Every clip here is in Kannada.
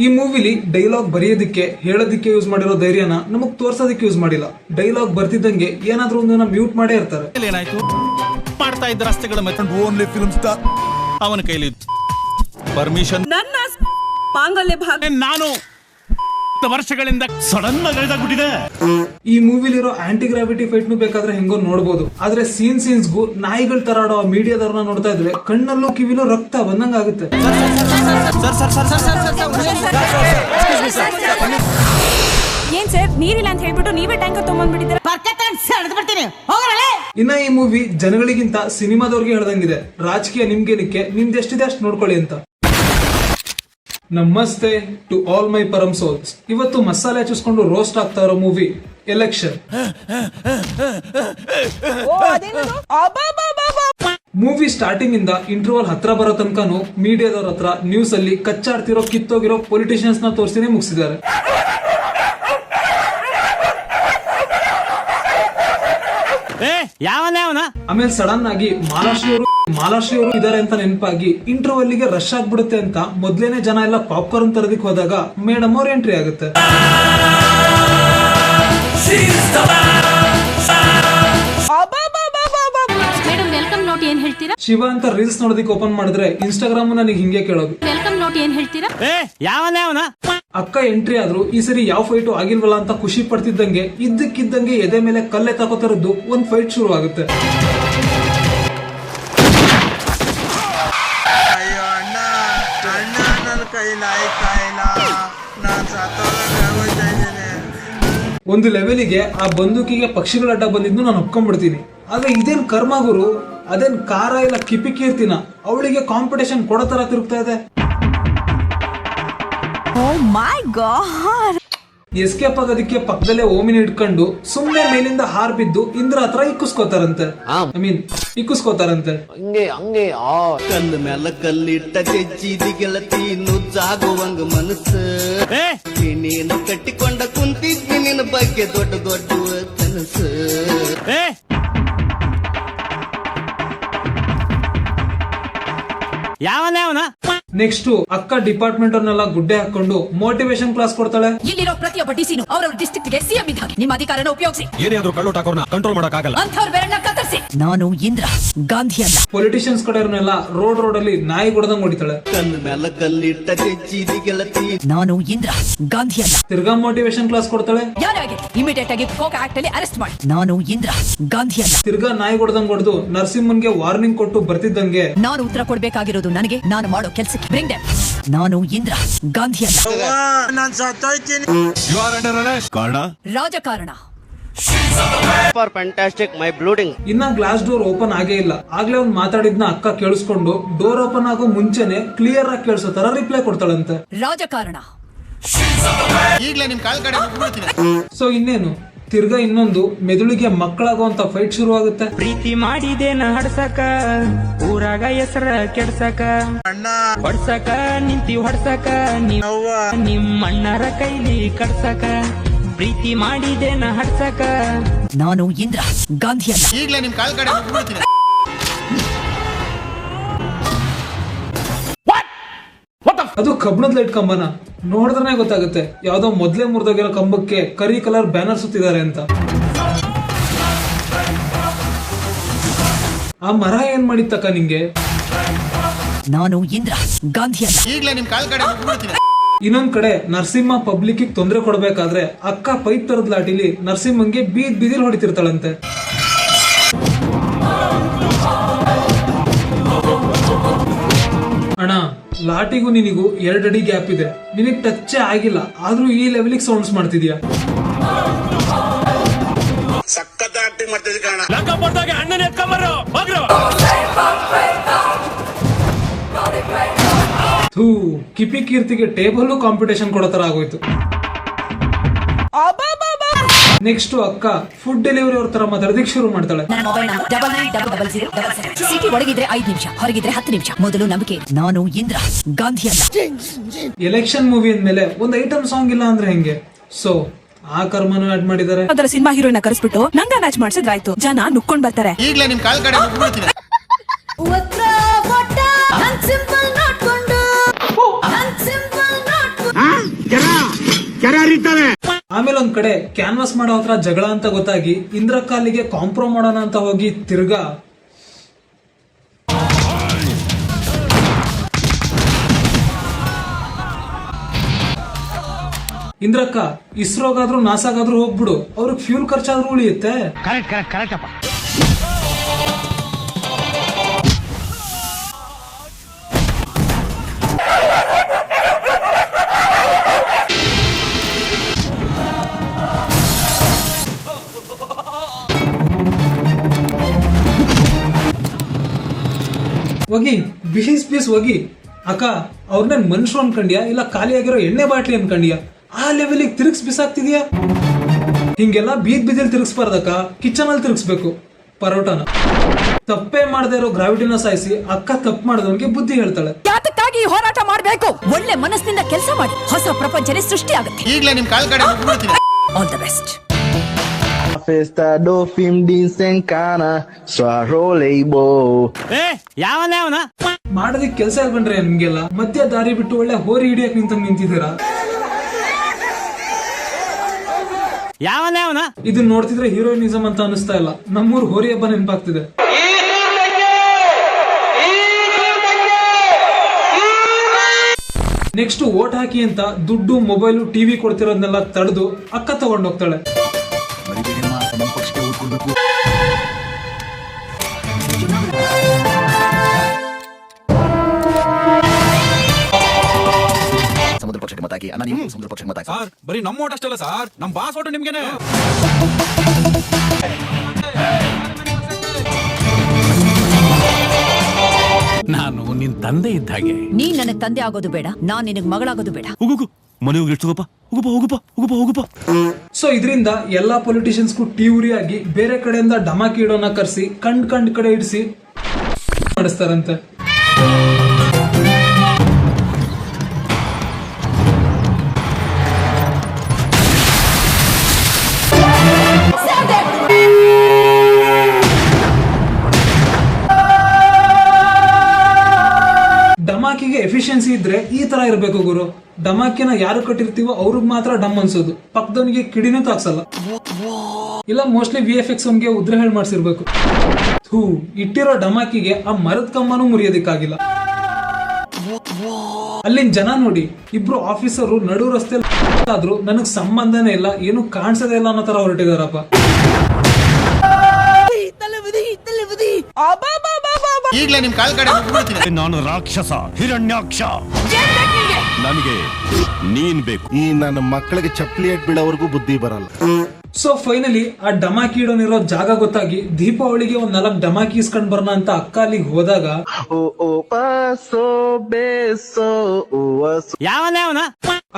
ಈ ಮೂವಿಲಿ ಡೈಲಾಗ್ ಬರೆಯೋದಕ್ಕೆ ಹೇಳೋದಕ್ಕೆ ಯೂಸ್ ಮಾಡಿರೋ ಧೈರ್ಯನ ನಮಗ್ ತೋರ್ಸೋದಕ್ಕೆ ಯೂಸ್ ಮಾಡಿಲ್ಲ. ಡೈಲಾಗ್ ಬರ್ತಿದ್ದಂಗೆ ಏನಾದ್ರೂ ಒಂದನ್ನ ಮ್ಯೂಟ್ ಮಾಡೇ ಇರ್ತಾರೆ. ಏನಾಯ್ತು ಮಾಡ್ತಾ ಇದ್ದ ರಸ್ತೆಗಳ ಓನ್ಲಿ ಫಿಲ್ಮ್ ಸ್ಟಾರ್ ಅವನ ಕೈಲಿ ಪರ್ಮಿಷನ್ ನನ್ನ ಮಾಂಗಲ್ಯ ಭಾಗ ನಾನು ವರ್ಷಗಳಿಂದ ಸಡನ್ ಆಗಿಬಿಟ್ಟಿದೆ. ಈ ಮೂವಿಲಿರೋ ಆಂಟಿ ಗ್ರಾವಿಟಿ ಫೈಟ್ ನು ಬೇಕಾದ್ರೆ ಹೆಂಗೋ ನೋಡ್ಬೋದು. ಆದ್ರೆ ಸೀನ್ಸ್ಗೂ ನಾಯಿಗಳ ತರ ಆಡೋ ಮೀಡಿಯಾದವ್ರನ್ನ ನೋಡ್ತಾ ಇದ್ರೆ ಕಣ್ಣಲ್ಲೂ ಕಿವಿಲೂ ರಕ್ತ ಬಂದಂಗ ಆಗುತ್ತೆ. ಏನ್ ಸರ್ ನೀರಿಲ್ಲ ಅಂತ ಹೇಳ್ಬಿಟ್ಟು ನೀವೇ ಟ್ಯಾಂಕರ್ ತಗೊಂಡ್ಬಿಟ್ಟಿದ್ದೀರಾ? ಇನ್ನ ಈ ಮೂವಿ ಜನಗಳಿಗಿಂತ ಸಿನಿಮಾದವ್ರಿಗೆ ಹೇಳ್ದಂಗಿದೆ. ರಾಜಕೀಯ ನಿಮ್ಗೇನಕ್ಕೆ, ನಿಮ್ದು ಎಷ್ಟಿದೆ ಅಷ್ಟು ನೋಡ್ಕೊಳ್ಳಿ ಅಂತ. ನಮಸ್ತೆ ಟು ಆಲ್ ಮೈ ಪರಮ್ ಸೋಲ್ಸ್. ಇವತ್ತು ಮಸಾಲೆ ಹಚ್ಚಿಸ್ಕೊಂಡು ರೋಸ್ಟ್ ಆಗ್ತಾ ಇರೋ ಮೂವಿ ಎಲೆಕ್ಷನ್. ಮೂವಿ ಸ್ಟಾರ್ಟಿಂಗ್ ಇಂದ ಇಂಟರ್ವಲ್ ಹತ್ರ ಬರೋ ತನಕನು ಮೀಡಿಯಾದವ್ರ ಹತ್ರ ನ್ಯೂಸ್ ಅಲ್ಲಿ ಕಚ್ಚಾಡ್ತಿರೋ ಕಿತ್ತೋಗಿರೋ ಪೊಲಿಟಿಷಿಯನ್ಸ್ ನ ತೋರಿಸಿನೇ ಮುಗಿಸಿದ್ದಾರೆ. ಆಮೇಲೆ ಸಡನ್ ಆಗಿ ಮಾಲಾಶ್ರೀ ಅವರು ಇದಾರೆ ಅಂತ ನೆನಪಾಗಿ ಇಂಟರ್ವಲ್ಲಿಗೆ ರಶ್ ಆಗ್ಬಿಡುತ್ತೆ ಅಂತ ಮೊದ್ಲೇನೆ ಜನ ಎಲ್ಲ ಪಾಪ್ಕಾರ್ನ್ ತರದಿಕ್ ಹೋದಾಗ ಮೇಡಮ್ ಅವ್ರ ಎಂಟ್ರಿ ಆಗುತ್ತೆ. ಮೇಡಮ್ ವೆಲ್ಕಮ್ ನೋಟ್ ಏನ್ ಹೇಳ್ತೀರಾ? ಶಿವ ಅಂತ ರೀಲ್ಸ್ ನೋಡೋದಕ್ಕೆ ಓಪನ್ ಮಾಡಿದ್ರೆ ಇನ್ಸ್ಟಾಗ್ರಾಮ್ ನನಗೆ ಹಿಂಗೆ ಕೇಳೋದು, ವೆಲ್ಕಮ್ ನೋಟ್ ಏನ್ ಹೇಳ್ತೀರಾ? ಅಕ್ಕ ಎಂಟ್ರಿ ಆದ್ರೂ ಈ ಸರಿ ಯಾವ ಫೈಟು ಆಗಿಲ್ವಲ್ಲ ಅಂತ ಖುಷಿ ಪಡ್ತಿದ್ದಂಗೆ ಇದ್ದಕ್ಕಿದ್ದಂಗೆ ಎದೆ ಮೇಲೆ ಕಲ್ಲೆ ತಗೋತರದ್ದು ಒಂದ್ ಫೈಟ್ ಶುರು ಆಗುತ್ತೆ. ಒಂದು ಲೆವೆಲಿಗೆ ಆ ಬಂದೂಕಿಗೆ ಪಕ್ಷಿಗಳ ಅಡ್ಡ ಬಂದಿದ್ದು ನಾನು ಒಪ್ಕೊಂಡ್ಬಿಡ್ತೀನಿ. ಆದ್ರೆ ಇದೇನ್ ಕರ್ಮ ಗುರು, ಅದೇನ್ ಕಾರ ಇಲ್ಲ ಕಿಪಿಕೀರ್ತಿನ ಅವಳಿಗೆ ಕಾಂಪಿಟೇಷನ್ ಕೊಡೋ ತರ ತಿರುಗ್ತಾ ಇದೆ. ಎಸ್ಕೇಪ್ ಆಗೋದಕ್ಕೆ ಪಕ್ಕದಲ್ಲೇ ಓಮಿನ ಇಟ್ಕೊಂಡು ಸುಮ್ಮನೆ ಮೇಲಿಂದ ಹಾರ್ ಬಿದ್ದು ಇಂದ್ರ ಹತ್ರ ಇಕ್ಕಿಸ್ಕೋತಾರಂತೆ. ಇಕ್ಕಿಸ್ಕೋತಾರಂತೆ. ಕಲ್ಲು ಮೇಲೆ ಕಲ್ಲಿಟ್ಟ ಜಜ್ಜಿದಿ ಗೆಳತಿ ನುಜ್ಜಾಗುವಂಗ ಮನಸ್ಸು ನೀನು ಕಟ್ಟಿಕೊಂಡ ಕುಂತಿದ್ದಿ ನಿನ್ನ ಬಗ್ಗೆ ದೊಡ್ಡ ದೊಡ್ಡ ಕನಸು. ನೆಕ್ಸ್ಟ್ ಅಕ್ಕ ಡಿಪಾರ್ಟ್ಮೆಂಟ್ ಅವ್ರನ್ನೆಲ್ಲ ಗುಡ್ಡೆ ಹಾಕೊಂಡು ಮೋಟಿವೇಶನ್ ಕ್ಲಾಸ್ ಕೊಡ್ತಾಳೆ. ಇಲ್ಲಿರೋ ಪ್ರತಿಯೊಬ್ಬ ಡಿಸಿನು ಅವರವರ ಡಿಸ್ಟ್ರಿಕ್ಟ್ ಗೆ ಸಿಎಂ ಇದ್ದ ನಿಮ್ಮ ಅಧಿಕಾರನ ಉಪಯೋಗಿಸಿ ಏನಾದ್ರೂ ಕಳ್ಳೋಟ ಹಾಕೋರ್ನ ಕಂಟ್ರೋಲ್ ಮಾಡಕ್ಕಾಗಲ್ಲ ಅಂಥವ್ರ ಬೆರಳನ್ನ ಕತ್ತರಿಸಿ. ನಾನು ಇಂದ್ರ ಗಾಂಧಿ ಅಲ್ಲ. ಪೊಲಿಟಿಷಿಯನ್ಸ್ ಕಡೆಯವ್ರನ್ನೆಲ್ಲ ರೋಡ್ ಅಲ್ಲಿ ನಾಯಿ ಹೊಡೆದಂಗ್ ಹೊಡಿತಾಳೆ. ಕಲ್ಲು ಮೇಲೆ ಕಲ್ಲಿಟ್ಟ ಜಜ್ಜಿದಿ ಗೆಳತಿ ನಾನು ಇಂದ್ರ ಗಾಂಧಿ ಅಲ್ಲ. ತಿರ್ಗಾ ಮೋಟಿವೇಶನ್ ಕ್ಲಾಸ್ ಕೊಡ್ತಾಳೆ. ಯಾರಾಗಿ ಇಮಿಡಿಯೇಟ್ ಆಗಿ ಕೋಕಾ ಆಕ್ಟ್ ಅಲ್ಲಿ ಅರೆಸ್ಟ್ ಮಾಡಿ. ನಾನು ಇಂದ್ರ ಗಾಂಧಿ ಅಲ್ಲ. ತಿರ್ಗಾ ನಾಯಿ ಹೊಡೆದಂಗ್ ಹೊಡೆದು ನರಸಿಂಹನ್ಗೆ ವಾರ್ನಿಂಗ್ ಕೊಟ್ಟು ಬರ್ತಿದ್ದಂಗೆ ನಾನು ಉತ್ತರ ಕೊಡ್ಬೇಕಾಗಿರೋದು ನನಗೆ, ನಾನು ಮಾಡೋ ಕೆಲಸಕ್ಕೆ. Bring them. ನಾನು ಇಂದ್ರ ಗಾಂಧಿ ಅಲ್ಲ. ಕಾರಣ ರಾಜಕಾರಣ. ಫಾರ್ ಫ್ಯಾಂಟಾಸ್ಟಿಕ್ ಮೈ ಬ್ಲೂಡಿಂಗ್. ಇನ್ನ ಗ್ಲಾಸ್ ಡೋರ್ ಓಪನ್ ಆಗೇ ಇಲ್ಲ. ಆಗ್ಲೇ ಅವ್ನು ಮಾತಾಡಿದ್ನ ಅಕ್ಕ ಕೇಳಿಸ್ಕೊಂಡು ಡೋರ್ ಓಪನ್ ಆಗೋ ಮುಂಚೆನೆ ಕ್ಲಿಯರ್ ಆಗಿ ಕೇಳಿಸೋ ತರ ರಿಪ್ಲೈ ಕೊಡ್ತಾಳಂತೆ. ರಾಜಕಾರಣ. ಸೊ ಇನ್ನೇನು, ತಿರ್ಗಾ ಇನ್ನೊಂದು ಮೆದುಳಿಗೆ ಮಕ್ಕಳಾಗುವಂತ ಫೈಟ್ ಶುರು ಆಗುತ್ತೆ. ಪ್ರೀತಿ ಮಾಡಿದೇನ ಹಡ್ಸಕ ಊರಾಗ ಹೆಸರ ಕೆಡ್ಸಕ ಹೊಡ್ಸಕ ನಿಂತಿ ಹೊಡ್ಸಕ ನಿಮ್ಮಣ್ಣರ ಕೈಲಿ ಕಡ್ಸಕ ಪ್ರೀತಿ ಮಾಡಿದೇನ ಹಡ್ಸಕ ನಾನು ಇಂದ್ರ ಗಾಂಧಿ ಅಲ್ಲ. ಈಗಲೇ ನಿಮ್ ಕಾಲ್ ಕಡೆ ಅದು ಕಬ್ಬಣದ ಲೈಟ್ ಕಂಬನ ನೋಡಿದ್ರೆ ಗೊತ್ತಾಗುತ್ತೆ ಯಾವ್ದೋ ಮೊದ್ಲೇ ಮುರಿದೋಗಿರೋ ಕಂಬಕ್ಕೆ ಕರಿ ಕಲರ್ ಬ್ಯಾನರ್ ಸುತ್ತಿದ್ದಾರೆ ಅಂತ. ಆ ಮರ ಏನ್ ಮಾಡಿತ್ತಕ್ಕ ನಿಂಗೆ? ನಾನು ಇಂದ್ರ ಗಾಂಧಿ ಅಲ್ಲ. ಈಗಲೇ ನಿಮ್ ಕಾಲ್ ಕಡೆ ಇನ್ನೊಂದ್ ಕಡೆ ನರಸಿಂಹ ಪಬ್ಲಿಕ್ ತೊಂದರೆ ಕೊಡ್ಬೇಕಾದ್ರೆ ಅಕ್ಕ ಪೈಪ್ ತರದ ಲಾಟಿಲಿ ನರಸಿಂಹಂಗೆ ಬೀದಿಲ್ ಹೊಡಿತಿರ್ತಾಳಂತೆ. ಅಣ್ಣ, ಲಾಟಿಗೂ ನಿನಿಗೂ 2 ಅಡಿ ಗ್ಯಾಪ್ ಇದೆ. ನಿನಗ್ ಟಚ್ಚೇ ಆಗಿಲ್ಲ, ಆದ್ರೂ ಈ ಲೆವೆಲಿಗೆ ಸೌಂಡ್ಸ್ ಮಾಡ್ತಿದ್ಯಾ. ಕಿಪಿ ಕೀರ್ತಿಗೆ ಟೇಬಲ್ ಕಾಂಪಿಟೇಷನ್ ಕೊಡೋ ತರ ಆಗೋಯ್ತು. ನೆಕ್ಸ್ಟ್ ಅಕ್ಕ ಫುಡ್ ಡೆಲಿವರಿ ಅವ್ರ ತರ ಮಾತಾಡೋದಕ್ಕೆ ಶುರು ಮಾಡ್ತಾಳೆ. ಸಿಟಿ ಒಳಗಿದ್ರೆ 5 ನಿಮಿಷ, ಹೊರಗಿದ್ರೆ 10 ನಿಮಿಷ. ಮೊದಲು ನಂಬಿಕೆ. ನಾನು ಇಂದ್ರ ಗಾಂಧಿ ಅಲ್ಲ. ಎಲೆಕ್ಷನ್ ಮೂವಿ ಅಂದ್ಮೇಲೆ ಒಂದ್ ಐಟಮ್ ಸಾಂಗ್ ಇಲ್ಲ ಅಂದ್ರೆ ಹೆಂಗೆ? ಸೊ ಆ ಕರ್ಮನು ಆಡ್ ಮಾಡಿದ್ದಾರೆ. ಅದರ ಸಿನಿಮಾ ಹೀರೋಯಿನ್ ಕರೆಸ್ಬಿಟ್ಟು ನಂಗ ಮ್ಯಾಚ್ ಮಾಡ್ಸಿದ್ರಾಯ್ತು, ಜನ ನುಕ್ಕೊಂಡ್ ಬರ್ತಾರೆ. ಈಗಲೇ ನಿಮ್ ಕಾಲ್ ಕಡೆ ಸಿಂಪಲ್ ನೋಡ್ಕೊಂಡು ಆಮೇಲೆ ಒಂದ್ ಕಡೆ ಕ್ಯಾನ್ವಾಸ್ ಮಾಡೋ ಹತ್ರ ಜಗಳ ಅಂತ ಗೊತ್ತಾಗಿ ಇಂದ್ರ ಕಾಲಿಗೆ ಕಾಂಪ್ರೋ ಮಾಡೋಣ ಅಂತ ಹೋಗಿ ತಿರ್ಗಾ ಇಂದ್ರಕ್ಕ ಇಸ್ರೋಗಾದ್ರೂ ನಾಸಾಗಾದ್ರೂ ಹೋಗ್ಬಿಡು, ಅವ್ರಿಗೆ ಫ್ಯೂಲ್ ಖರ್ಚಾದ್ರೂ ಉಳಿಯುತ್ತೆ. ಹೋಗಿ ಬಿಸ್ ಹೋಗಿ ಅಕ್ಕ, ಅವ್ರನ್ನೇನ್ ಮನುಷ್ಯರು ಅನ್ಕಂಡ್ಯಾ ಇಲ್ಲ ಖಾಲಿಯಾಗಿರೋ ಎಣ್ಣೆ ಬಾಟ್ಲಿ ಅನ್ಕಂಡ್ಯಾ? ಆ ಲೆವೆಲಿಗೆ ತಿರುಗಿಸ್ ಬಿಸಾಕ್ತಿದ್ಯಾ? ಹಿಂಗೆಲ್ಲ ಬೀದಿಯಲ್ಲಿ ತಿರುಗಿಸ್ಬಾರ್ದಕ್ಕ, ಕಿಚನ್ ಅಲ್ಲಿ ತಿರುಗಿಸ್ಬೇಕು ಪರೋಟಾನ. ತಪ್ಪೇ ಮಾಡದೇ ಇರೋ ಗ್ರಾವಿಟಿನ ಸಾಯಿಸಿ ಅಕ್ಕ ತಪ್ಪು ಮಾಡಿದವನಿಗೆ ಬುದ್ಧಿ ಹೇಳ್ತಾಳೆ. ಯಾತಕ್ಕಾಗಿ ಈ ಹೋರಾಟ ಮಾಡಬೇಕು? ಒಳ್ಳೆ ಮನಸ್ಸಿನಿಂದ ಕೆಲಸ ಮಾಡಿ, ಹೊಸ ಪ್ರಪಂಚನೇ ಸೃಷ್ಟಿ ಆಗುತ್ತೆ. ಈಗಲೇ ನಿಮ್ ಕಾಲ್ ಕಡೆ ಮುಗ್ಬಿಡ್ತೀನಿ. All the best. Festa do fim de sencana, só roleibo. ಯಾವನೇ ಅವನ ಮಾಡೋದಿಕ್ ಕೆಲಸ ಇಲ್ಕೊಂಡ್ರೆ ನಿಮ್ಗೆಲ್ಲ ಮಧ್ಯ ದಾರಿ ಬಿಟ್ಟು ಒಳ್ಳೆ ಹೋರಿ ಹಿಡಿಯಕ್ ನಿಂತಿದ್ದೀರಾ. ಯಾವನೇ ಅವನ ಇದನ್ನ ನೋಡ್ತಿದ್ರೆ ಹೀರೋಯಿನಿಸಂ ಅಂತ ಅನಿಸ್ತಾ ಇಲ್ಲ, ನಮ್ಮೂರ್ ಹೋರಿ ಹಬ್ಬ ನೆನಪಾಗ್ತಿದೆ. ನೆಕ್ಸ್ಟ್ ವೋಟ್ ಹಾಕಿ ಅಂತ ದುಡ್ಡು, ಮೊಬೈಲು, ಟಿವಿ ಕೊಡ್ತಿರೋದನ್ನೆಲ್ಲ ತಡೆದು ಅಕ್ಕ ತಗೊಂಡೋಗ್ತಾಳೆ. ಸಮುದ್ರ ಪಕ್ಷಕ್ಕೆ ಮತ ಹಾಕಿ, ಅಣ್ಣ ನೀವು ಸಮುದ್ರ ಪಕ್ಷಕ್ಕೆ ಮತ ಹಾಕಿ. ಸರ್ ಬರೀ ನಮ್ಮ ಓಟ್ ಅಷ್ಟಲ್ಲ ಸರ್, ನಮ್ ಬಾಸ್ ಓಟು ನಿಮ್ಗೇನೆ. ನಾನು ನಿನ್ ತಂದೆ ಇದ್ದ ಹಾಗೆ. ನೀ ನನಗ್ ತಂದೆ ಆಗೋದು ಬೇಡ, ನಾನ್ ನಿನಗ್ ಮಗಳಾಗೋದು ಬೇಡ. ಹೋಗು ಮನೆ ಹೋಗಿ ಎಷ್ಟು ಹೋಗಪ್ಪ. ಸೊ ಇದರಿಂದ ಎಲ್ಲಾ ಪೊಲಿಟಿಷಿಯನ್ಸ್ಗೂ ಟಿವ್ರಿ ಆಗಿ ಬೇರೆ ಕಡೆಯಿಂದ ಡಮಾಕಿ ಇಡೋನ ಕರ್ಸಿ ಕಂಡ್ ಕಡೆ ಇಡಿಸಿ ಮಾಡಿಸ್ತಾರಂತೆ. ಡಮಾಕಿಗೆ ಎಫಿಷಿಯನ್ಸಿ ಇದ್ರೆ ಈ ತರ ಇರ್ಬೇಕು ಗುರು. ಡಮಾಕಿನ ಯಾರು ಕಟ್ಟಿರ್ತೀವೋ ಅವ್ರಿಗೆ ಮಾತ್ರ ಡಮ್ ಅನ್ಸೋದು, ಪಕ್ಕದವನಿಗೆ ಕಿಡಿನೂ ತಾಕ್ಸಲ್ಲ. ಇಲ್ಲ ಮೋಸ್ಟ್ಲಿ VFX ಅವನ್ಗೆ ಉದ್ರೆ ಹೇಳಿ ಮಾಡ್ಸಿರ್ಬೇಕು. ಇಟ್ಟಿರೋ ಡಮಾಕಿಗೆ ಆ ಮರದ ಕಂಬನೂ ಮುರಿಯೋದಿಕ್ಕಾಗಿಲ್ಲ. ಅಲ್ಲಿನ ಜನ ನೋಡಿ, ಇಬ್ರು ಆಫೀಸರು ನಡು ರಸ್ತೆ ಆದ್ರೂ ನನಗ್ ಸಂಬಂಧನೇ ಇಲ್ಲ, ಏನು ಕಾಣಿಸೋದೇ ಇಲ್ಲ ಅನ್ನೋ ತರ ಹೊರಟಿದಾರಪ್ಪ. ಈಗಲೇ ನಿಮ್ ಕಾಲ್ ಕಡೆ ಮುಗ್ಬಿಡ್ತೀನಿ. ನಾನು ರಾಕ್ಷಸ ಹಿರಣ್ಯಾಕ್ಷ, ನನಗೆ ನೀನ್ ಬೇಕು. ಈ ನನ್ನ ಮಕ್ಕಳಿಗೆ ಚಪ್ಪಲಿ ಹಾಕಿ ಬೀಳೋವರೆಗೂ ಬುದ್ಧಿ ಬರಲ್ಲ. ಸೊ ಫೈನಲಿ ಆ ಡಮಾಕಿ ಇಡೋನಿರೋ ಜಾಗ ಗೊತ್ತಾಗಿ ದೀಪಾವಳಿಗೆ ಒಂದ್ 4 ಡಮಾಕಿ ಇಸ್ಕೊಂಡ್ ಬರೋಣ ಅಂತ ಅಕ್ಕ ಅಲ್ಲಿಗೆ ಹೋದಾಗ ಯಾವನೇ ಅವನ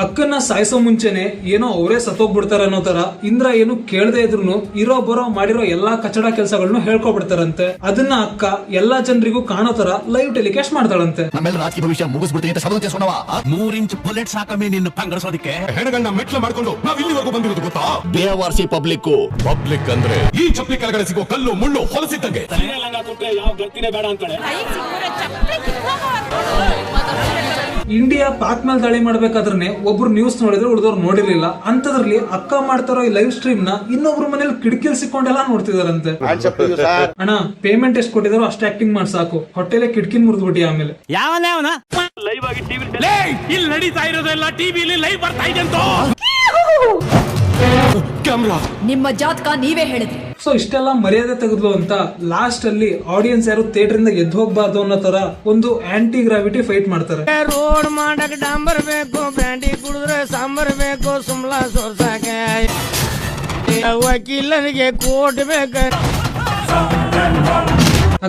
ಅಕ್ಕನ್ನ ಸಾಯಿಸೋ ಮುಂಚೆನೆ ಏನೋ ಅವರೇ ಸತ್ತೋಗ್ಬಿಡ್ತಾರೆ ಅನ್ನೋ ತರ ಇಂದ್ರ ಏನು ಕೇಳದೆ ಇದ್ರು ಇರೋ ಬರೋ ಮಾಡಿರೋ ಎಲ್ಲಾ ಕಚಡ ಕೆಲಸಗಳನ್ನು ಹೇಳ್ಕೊಬಿಡ್ತಾರಂತೆ. ಅದನ್ನ ಅಕ್ಕ ಎಲ್ಲಾ ಜನರಿಗೂ ಕಾಣೋ ತರ ಲೈವ್ ಟೆಲಿಕಾಸ್ಟ್ ಮಾಡ್ತಾಳಂತೆ. ನಮ್ಮೆಲ್ಲ ರಾಜಕೀಯ ಭವಿಷ್ಯ ಮುಗಿಸ್ಬಿಡ್ತೀನಿ ಅಂತ ಶಬ್ದ చేసుకున్నావా? 3 ಇಂಚ್ ಬುಲೆಟ್ ಸಾಕಮೇ ನಿನ್ನ ಪಂಗಡಿಸೋದಕ್ಕೆ. ಹೆಣಗಳನ್ನ ಮೆಟ್ಲು ಮಾಡ್ಕೊಂಡು ನಾವ್ ಇಲ್ಲಿವರೆಗೂ ಬಂದಿರೋದು ಗೊತ್ತಾ? ಬೇವಾರ್ಸಿ ಪಬ್ಲಿಕ್ ಅಂದ್ರೆ ಈ ಚಪ್ಪಲಿ ಕೆಳಗಡೆ ಸಿಗೋ ಕಲ್ಲು ಮುಳ್ಳು ಹೊಲಸಿದ್ದಂಗೆ. ಇಂಡಿಯಾ ಪಾಕ್ ಮೇಲೆ ದಾಳಿ ಮಾಡ್ಬೇಕಾದ್ರೆ ಒಬ್ರು ನ್ಯೂಸ್ ನೋಡಿದ್ರೆ ಉಳಿದವ್ರು ನೋಡಿರ್ಲಿಲ್ಲ. ಅಂತದ್ರಲ್ಲಿ ಅಕ್ಕ ಮಾಡ್ತಾರೋ ಈ ಲೈವ್ ಸ್ಟ್ರೀಮ್ ನ ಇನ್ನೊಬ್ರು ಮನೇಲಿ ಕಿಟಕಿಲ್ ಸಿಕ್ಕೊಂಡೆಲ್ಲ ನೋಡ್ತಿದಾರಂತೆ. ಅಣ್ಣ ಪೇಮೆಂಟ್ ಎಷ್ಟು ಕೊಟ್ಟಿದಾರೋ ಅಷ್ಟು ಆಕ್ಟಿಂಗ್ ಮಾಡಿ ಸಾಕು, ಹೊಟ್ಟೆಲೆ ಕಿಟಕಿನ್ ಮುರಿದ್ಬಿಟ್ಟಿ. ಆಮೇಲೆ ಯಾವನೇ ಅವನ ಲೈವ್ ಆಗಿ ಟಿವಿ ಇಲ್ಲಿ ನಡೀತಾ ಇರೋದೆಲ್ಲ ಟಿವಿಲಿ ಲೈವ್ ಬರ್ತಾ ಇದೆ ಅಂತ ನಿಮ್ಮ ಜಾತಕ ನೀವೇ ಹೇಳಿದ್ರಿ. ಸೊ ಇಷ್ಟೆಲ್ಲ ಮರ್ಯಾದೆ ತೆಗೆದ್ಲು ಅಂತ ಲಾಸ್ಟ್ ಅಲ್ಲಿ ಆಡಿಯನ್ಸ್ ಯಾರು ಥಿಯೇಟರ್ ಇಂದ ಎದ್ದು ಹೋಗ್ಬಾರ್ದು ಅನ್ನೋ ತರ ಒಂದು ಆಂಟಿ ಗ್ರಾವಿಟಿ ಫೈಟ್ ಮಾಡ್ತಾರೆ. ರೋಡ್ ಮಾಡಕ್ ಡಾಂಬರ್ ಬೇಕು, ಬ್ಯಾಂಡಿ ಕುಡಿದ್ರೆ ಸಾಂಬಾರ್ ಬೇಕು, ಸುಮ್ಲಾ ಸೋರ್ಸಾಕ ವಕೀಲರಿಗೆ ಕೋಟ್ ಬೇಕು.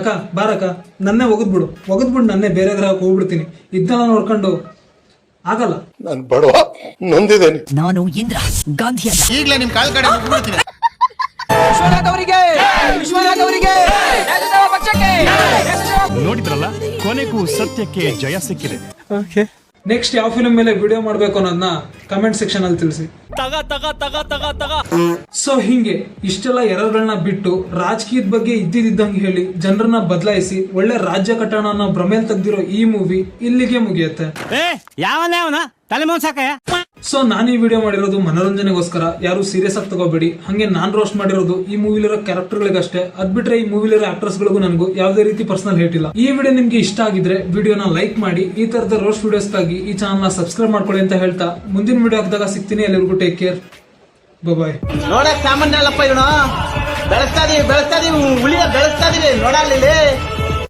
ಅಕ್ಕ ಬಾರಕ್ಕ, ನನ್ನೇ ಒಗದ್ಬಿಡು ನನ್ನೇ ಬೇರೆ ಗ್ರಹಕ್ಕೆ ಹೋಗ್ಬಿಡ್ತೀನಿ. ಇದನ್ನೆಲ್ಲ ನೋಡ್ಕೊಂಡು ಆಗಲ್ಲ. ನಾನು ಬಡವ ನೊಂದಿದ್ದೇನೆ. ನಾನು ಇಂದ್ರ, ಗಾಂಧಿ ಅಲ್ಲ. ಈಗಲೇ ನಿಮ್ ಕಾಲ್ ಕಡೆ ಮುಗ್ಬಿಡ್ತೀನಿ. ನೋಡಿದ್ರಲ್ಲ, ಕೊನೆಗೂ ಸತ್ಯಕ್ಕೆ ಜಯ ಸಿಕ್ಕಿದೆ. ನೆಕ್ಸ್ಟ್ ಯಾವ ಫಿಲ್ಮ್ ಮೇಲೆ ವಿಡಿಯೋ ಮಾಡ್ಬೇಕು ಅನ್ನೋದನ್ನ ಕಮೆಂಟ್ ಸೆಕ್ಷನ್ ಅಲ್ಲಿ ತಿಳಿಸಿ. ಸೊ ಹಿಂಗೆ ಇಷ್ಟೆಲ್ಲ ಎರರ್ಗಳನ್ನ ಬಿಟ್ಟು ರಾಜಕೀಯದ ಬಗ್ಗೆ ಇದ್ದಿದ್ದಂಗೆ ಹೇಳಿ ಜನರನ್ನ ಬದಲಾಯಿಸಿ ಒಳ್ಳೆ ರಾಜ್ಯ ಕಟ್ಟೋಣ ಅನ್ನೋ ಭ್ರಮೇಲ್ ತೆಗ್ದಿರೋ ಈ ಮೂವಿ ಇಲ್ಲಿಗೆ ಮುಗಿಯುತ್ತೆ. ಯಾವನೇ ಅವನ ತಲೆ ಮೋಸಾಕಯ್ಯ. ಸೊ ನಾನು ಈ ವಿಡಿಯೋ ಮಾಡಿರೋದು ಮನೋರಂಜನೆಗೋಸ್ಕರ, ಯಾರು ಸೀರಿಯಸ್ ಆಗಿ ತಗೋಬೇಡಿ. ಹಂಗೆ ನಾನ್ ರೋಸ್ಟ್ ಮಾಡಿರೋದು ಈ ಮೂವಿಲಿರೋ ಕ್ಯಾರೆಕ್ಟರ್ಗಳಿಗಷ್ಟೇ. ಅದ್ ಬಿಟ್ರೆ ಈ ಮೂವಿಲಿರೋ ಆಕ್ಟರ್ಸ್ಗಳಿಗೂ ನನಗೂ ಯಾವುದೇ ರೀತಿ ಪರ್ಸನಲ್ ಹೇಟ್ ಇಲ್ಲ. ಈ ವಿಡಿಯೋ ನಿಮ್ಗೆ ಇಷ್ಟ ಆಗಿದ್ರೆ ವಿಡಿಯೋನ ಲೈಕ್ ಮಾಡಿ. ಈ ತರದ ರೋಸ್ಟ್ ವಿಡಿಯೋಸ್ಗಾಗಿ ಈ ಚಾನಲ್ ನ ಸಬ್ಸ್ಕ್ರೈಬ್ ಮಾಡ್ಕೊಳ್ಳಿ ಅಂತ ಹೇಳ್ತಾ ಮುಂದಿನ ವಿಡಿಯೋ ಹಾಕಿದಾಗ ಸಿಗ್ತೀನಿ. ಎಲ್ಲರಿಗೂ ಟೇಕ್ ಕೇರ್, ಬಾಯ್. ನೋಡಕ್ ಸಾಮಾನ್ಯ ಅಲ್ಲಪ್ಪ ಇವನು. ಬೆಳೆಸ್ತಾ ಇದೀವಿ ಹುಲಿಯ ಬೆಳೆಸ್ತಾ ಇದೀವಿ ನೋಡಲ್ಲಿ